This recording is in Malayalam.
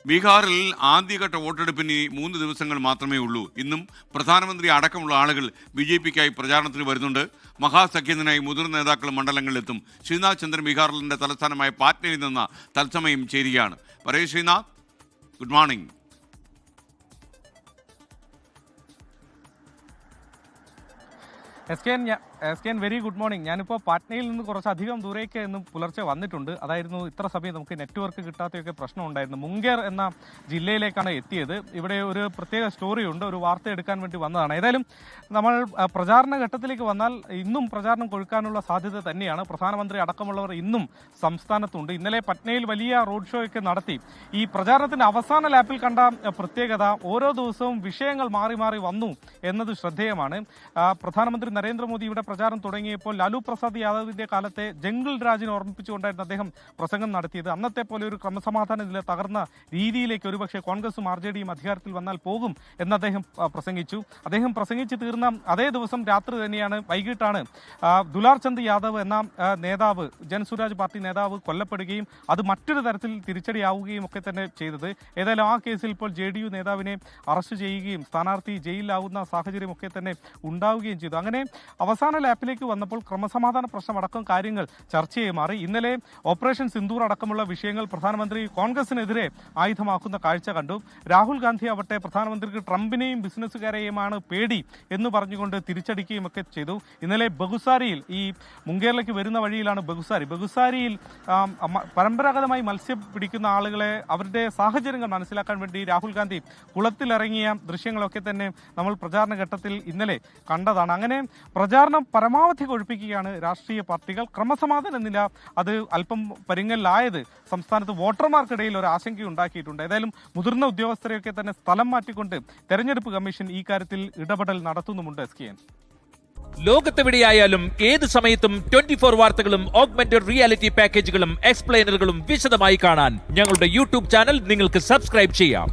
ബീഹാറിൽ ആദ്യഘട്ട വോട്ടെടുപ്പിന് 3 ദിവസങ്ങൾ മാത്രമേ ഉള്ളൂ. ഇന്നും പ്രധാനമന്ത്രി അടക്കമുള്ള ആളുകൾ BJPക്കായി പ്രചാരണത്തിന് വരുന്നുണ്ട്. മഹാസഖ്യത്തിനായി മുതിർന്ന നേതാക്കൾ മണ്ഡലങ്ങളിലെത്തും. ശ്രീനാഥ് ചന്ദ്രൻ ബീഹാറിന്റെ തലസ്ഥാനമായ പാറ്റ്നയിൽ നിന്ന് തത്സമയം ചേരുകയാണ്. പറയൂ Sreenath, good morning. S K very good morning. ഞാനിപ്പോൾ പാറ്റ്നയിൽ നിന്ന് കുറച്ചധികം ദൂരേക്ക് ഇന്ന് പുലർച്ചെ വന്നിട്ടുണ്ട്. അതായിരുന്നു ഇത്ര സമയം നമുക്ക് നെറ്റ്വർക്ക് കിട്ടാത്തയൊക്കെ പ്രശ്നം ഉണ്ടായിരുന്നു. മുംഗേർ എന്ന ജില്ലയിലേക്കാണ് എത്തിയത്. ഇവിടെ ഒരു പ്രത്യേക സ്റ്റോറിയുണ്ട്, ഒരു വാർത്ത എടുക്കാൻ വേണ്ടി വന്നതാണ്. ഏതായാലും നമ്മൾ പ്രചാരണ ഘട്ടത്തിലേക്ക് വന്നാൽ ഇന്നും പ്രചാരണം കൊഴുക്കാനുള്ള സാധ്യത തന്നെയാണ്. പ്രധാനമന്ത്രി അടക്കമുള്ളവർ ഇന്നും സംസ്ഥാനത്തുണ്ട്. ഇന്നലെ പറ്റ്നയിൽ വലിയ റോഡ് ഷോ ഒക്കെ നടത്തി. ഈ പ്രചാരണത്തിന്റെ അവസാന ലാപ്പിൽ കണ്ട പ്രത്യേകത ഓരോ ദിവസവും വിഷയങ്ങൾ മാറി മാറി വന്നു എന്നത് ശ്രദ്ധേയമാണ്. പ്രധാനമന്ത്രി നരേന്ദ്രമോദി ഇവിടെ പ്രചാരണം തുടങ്ങിയപ്പോൾ ലാലു പ്രസാദ് യാദവിന്റെ കാലത്തെ ജംഗിൾ രാജിനെ ഓർമ്മിപ്പിച്ചുകൊണ്ടായിരുന്നു അദ്ദേഹം പ്രസംഗം നടത്തിയത്. അന്നത്തെ പോലെ ഒരു ക്രമസമാധാന നില തകർന്ന രീതിയിലേക്ക് ഒരുപക്ഷെ കോൺഗ്രസും RJDയും അധികാരത്തിൽ വന്നാൽ പോകും എന്ന് അദ്ദേഹം പ്രസംഗിച്ചു. അദ്ദേഹം പ്രസംഗിച്ച് തീർന്ന അതേ ദിവസം രാത്രി തന്നെയാണ്, വൈകിട്ടാണ് ദുലാർ ചന്ദ് യാദവ് എന്ന നേതാവ്, ജൻസുരാജ് പാർട്ടി നേതാവ് കൊല്ലപ്പെടുകയും അത് മറ്റൊരു തരത്തിൽ തിരിച്ചടിയാവുകയും ഒക്കെ തന്നെ ചെയ്തത്. ഏതായാലും ആ കേസിൽ ഇപ്പോൾ JDU നേതാവിനെ അറസ്റ്റ് ചെയ്യുകയും സ്ഥാനാർത്ഥി ജയിലിലാവുന്ന സാഹചര്യമൊക്കെ തന്നെ ഉണ്ടാവുകയും ചെയ്തു. അങ്ങനെ അവസാന ലാപ്പിലേക്ക് വന്നപ്പോൾ ക്രമസമാധാന പ്രശ്നമടക്കം കാര്യങ്ങൾ ചർച്ചയായി മാറി. ഇന്നലെ ഓപ്പറേഷൻ സിന്ദൂർ അടക്കമുള്ള വിഷയങ്ങൾ പ്രധാനമന്ത്രി കോൺഗ്രസിനെതിരെ ആയുധമാക്കുന്ന കാഴ്ച കണ്ടു. രാഹുൽ ഗാന്ധി ആവട്ടെ പ്രധാനമന്ത്രിക്ക് ട്രംപിനെയും ബിസിനസ്സുകാരെയുമാണ് പേടി എന്ന് പറഞ്ഞുകൊണ്ട് തിരിച്ചടിക്കുകയും ഒക്കെ ചെയ്തു. ഇന്നലെ ബഗുസാരിയിൽ, ഈ മുംഗേറിലേക്ക് വരുന്ന വഴിയിലാണ് ബഗുസാരിയിൽ പരമ്പരാഗതമായി മത്സ്യം പിടിക്കുന്ന ആളുകളെ അവരുടെ സാഹചര്യങ്ങൾ മനസ്സിലാക്കാൻ വേണ്ടി രാഹുൽ ഗാന്ധി കുളത്തിലിറങ്ങിയ ദൃശ്യങ്ങളൊക്കെ തന്നെ നമ്മൾ പ്രചാരണ ഘട്ടത്തിൽ ഇന്നലെ കണ്ടതാണ്. അങ്ങനെ പ്രചാരണം പരമാവധി കൊഴുപ്പിക്കുകയാണ് രാഷ്ട്രീയ പാർട്ടികൾ. ക്രമസമാധാന നില അത് അല്പം പരിങ്ങലിലായത് സംസ്ഥാനത്ത് വോട്ടർമാർക്കിടയിൽ ഒരു ആശങ്കയുണ്ടാക്കിയിട്ടുണ്ട്. ഏതായാലും മുതിർന്ന ഉദ്യോഗസ്ഥരെയൊക്കെ തന്നെ സ്ഥലം മാറ്റിക്കൊണ്ട് തെരഞ്ഞെടുപ്പ് കമ്മീഷൻ ഈ കാര്യത്തിൽ ഇടപെടൽ നടത്തുന്നുമുണ്ട്. SKN ലോകത്തെവിടെയായാലും ഏത് സമയത്തും 24 വാർത്തകളും ഓഗ്മെന്റഡ് റിയാലിറ്റി പാക്കേജുകളും എക്സ്പ്ലെയിനറുകളും വിശദമായി കാണാൻ ഞങ്ങളുടെ YouTube ചാനൽ നിങ്ങൾക്ക് സബ്സ്ക്രൈബ് ചെയ്യാം.